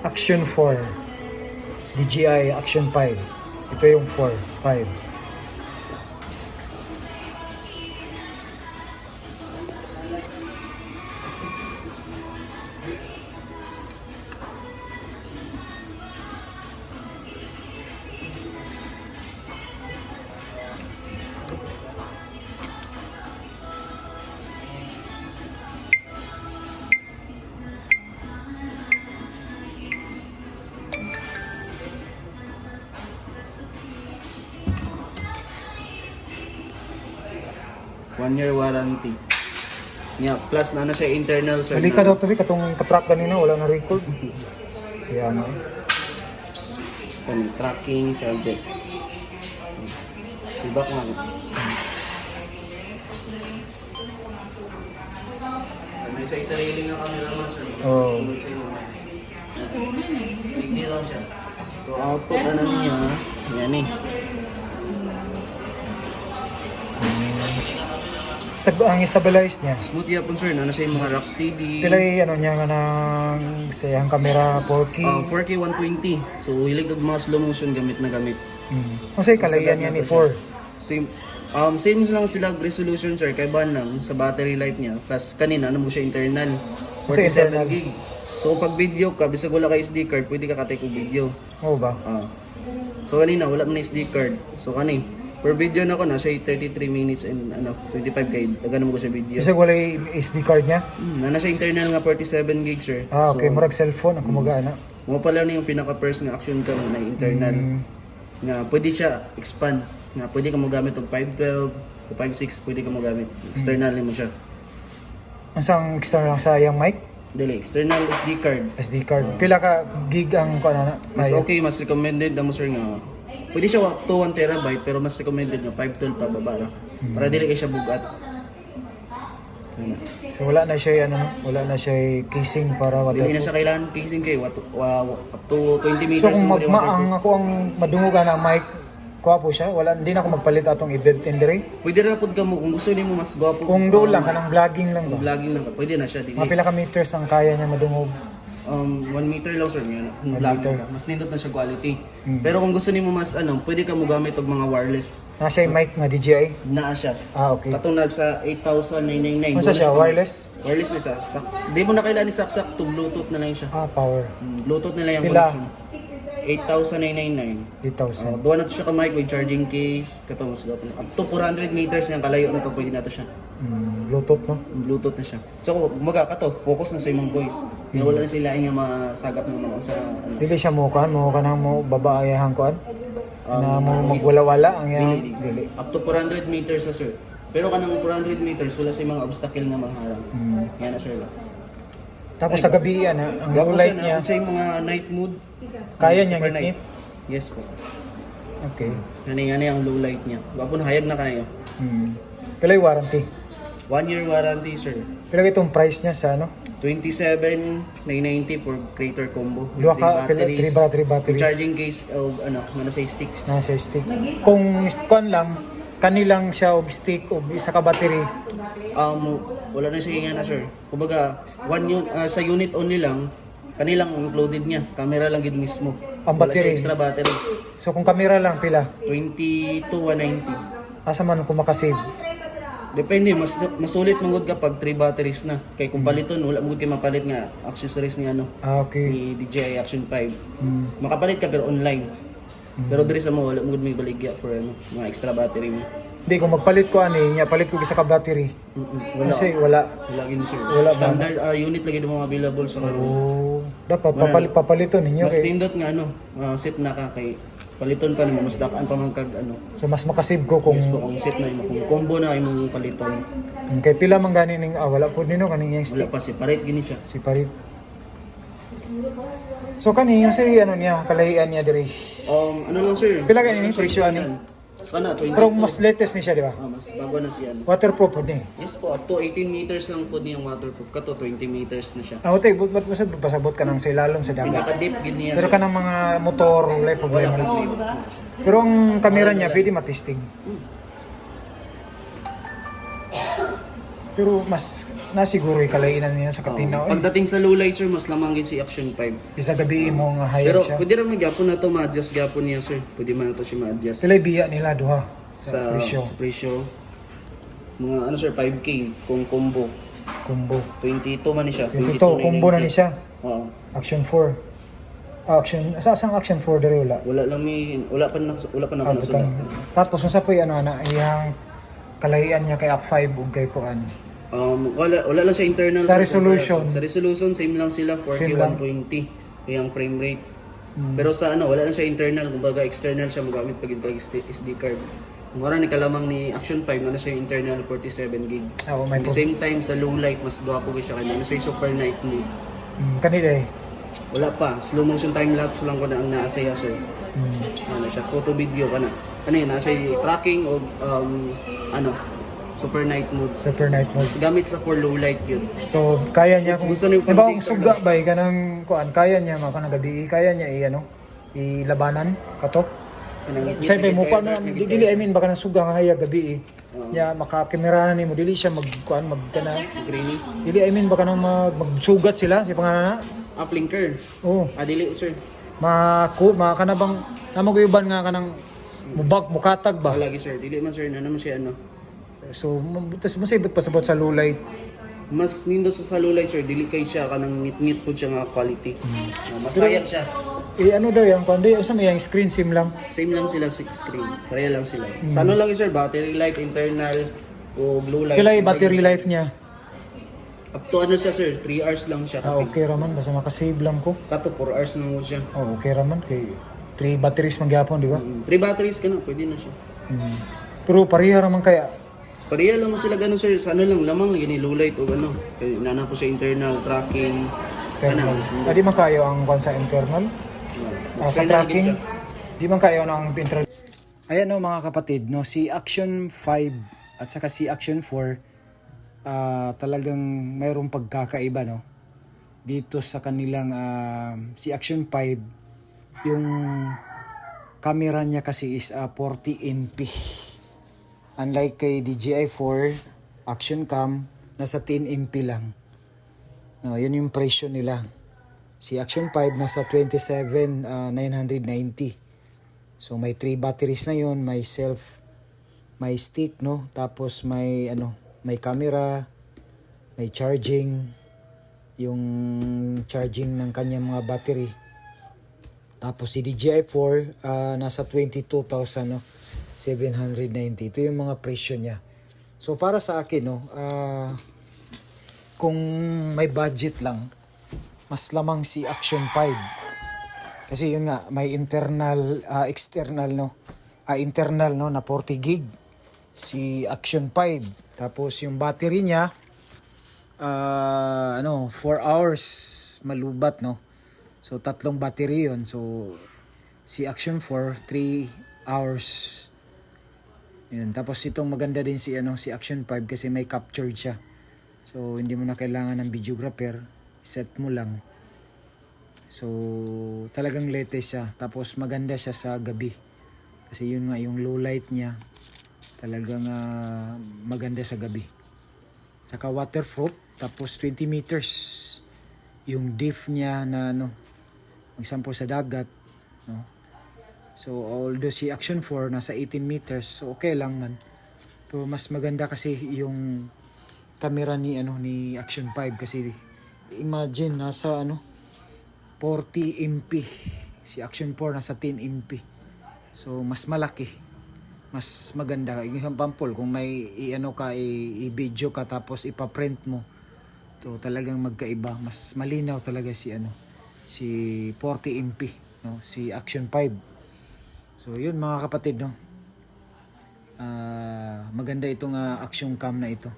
Action 4. DJI Action 5. Ito yung 4, 5. One year warranty. Yeah, plus na siya internal sir. Bali ka daw tabi, katong katrack kanina, wala na record. Siya ano. Tracking subject. Diba ko nga. May isa-sarili nga cameraman sir. Oh. Hindi lang siya. So output ano niya, yan eh. Ang stabilize niya. Smooth yapon sir, na siya yung mga Rocksteady. Pilay ano niya nga ng sayang camera 4K. 4K 120. So hilig og mga slow motion gamit na gamit. Kung sa'yo kalayan niya ni 4. Same lang sila resolution sir, kay ban lang sa battery life niya. Plus kanina ano mo siya internal. Sa 47 internal. gig. So pag video ka, bisag wala ka SD card, pwede ka ka-take og video. Oo ba? So kanina wala man na SD card. So per video na ko na say 33 minutes and 25 kay dagan mo ko sa video. Kasi wala yung SD card niya? Na sa internal nga 47 gig sir. Okay, So, murag cellphone, ang kumagana. mo pala na yung pinaka-first nga action cam na internal. Nga pwede siya expand. Nga pwede ka mo gamit og 512 to 56 pwede ka mo gamit. External mo siya. Ang sang external lang sa iyang mic? Dili, external SD card. SD card. Pila ka gig ang na? Mas okay, mas recommended na mo sir nga. Pwede siya to 1 terabyte pero mas recommended nga 512 pa babara. Para dili kay siya bugat. So wala na siya wala na siya casing para Dili na waterproof. siya kailangan casing kay up to 20 meters. So kung pwede magmaang waterproof. ako ang madungugan na mic, kuha po siya, wala, hindi na ako magpalit atong i-built in dire. Pwede ra pud ka mo kung gusto nimo mas gwapo. Kung doon lang, kanang vlogging lang ba? Vlogging lang ka. Pwede na siya dili. Mga pila ka meters ang kaya niya madungog. 1 meter lang sir nga. Kung 1 vlogging meter. ka, mas nindot na siya quality. Pero kung gusto nimo mas pwede ka mo gamit og mga wireless. Nasa yung mic nga DJI? Naa siya. Okay. Katong nagsa 8,999. Kung sa siya, wireless? Wireless na siya. Di mo na kailangan isaksak to Bluetooth na lang siya. Power. Bluetooth na lang yung Pila? connection. 8,999. 8,000. Duwa na to siya ka mic with charging case. Katong mas gapo. Up to 400 meters niyang kalayo na to pwede na to siya. Bluetooth, no? Bluetooth na siya. So kumaga ka to, focus na sa imong voice. Wala na sila nga masagap ng mga sa Dili siya mo nang mo babaayahan kuan. Na mo voice. magwala-wala ang yang Dili. Up to 400 meters sa sir. Pero kanang 400 meters wala sa mga obstacle nga mangharang. Yan na sir. Tapos sa gabi yan, ang Gapo low light niya, Sa mga night mode. kaya niya Super ngit-ngit. Yes po. Okay. Yan ang low light niya. Gapo na hayag na kayo. Pila yung warranty? 1 year warranty sir. Pila itong price niya sa 27,990 for creator combo. With Duha ka, three pila, 3 batteries. Charging case o say sticks. Nasa stick. Kung kuan lang, kanilang siya og stick o isa ka battery. Wala na siya nga na sir. Kumbaga, sa unit only lang, kanilang included niya. Camera lang gid mismo. Ang Wala battery. siya extra battery. So kung camera lang pila, 22,190. asa man kung makasave. Depende, mas sulit mangod kapag 3 batteries na. Kay kung paliton, wala mo kay mapalit nga accessories ni Okay. ni DJI Action 5. Makapalit ka pero online. Pero diri sa mo wala mo may baligya for mga extra battery mo. Hindi, kung magpalit ko niya, palit ko isa ka battery. Wala. Kasi wala. Wala gini sir. Wala ba? Standard dapat lagi mo available sa karon. Dapat papaliton ninyo. Mas Kay, tindot nga set na ka kay paliton pa nimo mas dakan pa man kag so mas makasave ko kung Yes po, kung set na imo kung combo na imong paliton. kay pila man gani ning wala po nino kaning yung Wala stick pa separate gini siya. si parit. So kani yung niya kalahian niya diri. Lang sir. Pila gani ni presyo ani? Sana 20. Pero mas latest ni siya, di ba? mas bago na siya. Waterproof po ni. Yes po, up to 18 meters lang po niyang waterproof. Kato 20 meters na siya. Utay, ba't pasabot ka ng sa ilalom sa dagat? Pinaka-deep gid niya. Pero ka ng mga motor, wala problema. Pero ang camera niya, pwede matisting. Pero mas nasiguro kalainan niya sa katinaw. Pagdating sa low light sir, mas lamang gid si Action 5. Bisa gabi mo nga hayag Pero siya. pwede ra magyapon na to ma-adjust gapon niya sir. Pwede man na to siya ma-adjust Sila biya nila duha sa presyo. sa presyo. Mga ano sir, 5K kung combo. Combo. 22 man ni siya. Ito combo na ni siya. Oo. Action 4. Sa asang Action 4 diri wala. Wala pa na Butang. Tapos unsa po ano na iyang kalahian niya kay App 5 ug kay kuan. Wala lang siya internal Sa sir, resolution. Sa resolution same lang sila, 4K Same lang. 120 yung frame rate. Pero sa ano, wala lang siya internal, kumbaga external siya magamit pag SD card. Mura ni kalamang ni Action 5 na siya internal 47 gig. May At the same time sa low light mas gwapo siya kay na siya super night mode. Kanila eh. Wala pa, slow motion time lapse lang ko na ang naasaya sir. Ano siya, photo video ka na. Ano yun, nasa tracking o super night mode. Super night mode. Mas gamit sa for low light yun. So kaya niya kung Gusto niyo di ba pang kung suga ba kanang kuan kaya niya maka gabi kaya niya ilabanan kato. Say pa mo kuan dili I mean baka nang suga nga hayag gabi ya makakamerahan nimo dili siya magkuan magkana Grainy. dili I mean baka nang magsugat sila si panganana. Flinker. Oo. Dili sir. Kana bang namaguyuban nga kanang mukatag ba. Lagi sir, dili man sir na naman siya ano. So tas masibot pasabot sa low light. Mas nindo sa salulay sir, dili kay siya kanang ngit-ngit po siya nga quality. Mas sayang siya. Ano daw yung kundi usa may yung screen sim lang. Same lang sila 6 screen. Pareha lang sila. Sa ano lang yun, sir, battery life, internal, o blue light. Kailan yung battery life niya? Up to ano siya sir, 3 hours lang siya. Okay raman basta makasave lang ko. Kato 4 hours na mo siya. Okay raman kay 3 batteries magyapon di ba? 3 batteries ka na, pwede na siya. Pero pareha raman kaya Pareha lang mo sila gano'n sir, sa ano lang, lamang lagi ni low light o ano. Kaya nana po sa internal, tracking, internal. Di man kayo ang kwan sa internal? Sa tracking? Di man kayo ng internal? Ayan no mga kapatid, no, si Action 5 at saka si Action 4 talagang mayroong pagkakaiba no. Dito sa kanilang si Action 5 yung camera niya kasi is 40MP. Unlike kay DJI 4 Action Cam nasa 10MP lang. No, yun yung presyo nila. Si Action 5 nasa 27,990. So may 3 batteries na yun, may may stick no, tapos may may camera, may charging, yung charging ng kanyang mga battery. Tapos si DJI 4 nasa 22,000 no, 790. Ito yung mga presyo niya. So para sa akin no, kung may budget lang, mas lamang si Action 5. Kasi yun nga, may internal, external no, internal no na 40 gig si Action 5. Tapos yung battery niya 4 hours malubat no. So tatlong battery yun. So si Action 4 3 hours. Yun. Tapos itong maganda din si si Action 5 kasi may captured siya. So hindi mo na kailangan ng videographer, set mo lang. So talagang latest siya. Tapos maganda siya sa gabi. Kasi yun nga yung low light niya. Talagang maganda sa gabi. Saka waterproof, tapos 20 meters yung diff niya na example sa dagat, no. So although si Action 4 nasa 18 meters, so okay lang man. Pero mas maganda kasi yung camera ni ni Action 5 kasi imagine nasa 40 MP. Si Action 4 nasa 10 MP. So mas malaki. Mas maganda. Example kung may i-video ka tapos ipa-print mo. To talagang magkaiba. Mas malinaw talaga si si 40 MP, no, si Action 5. So yun mga kapatid no. Maganda itong Action Cam na ito.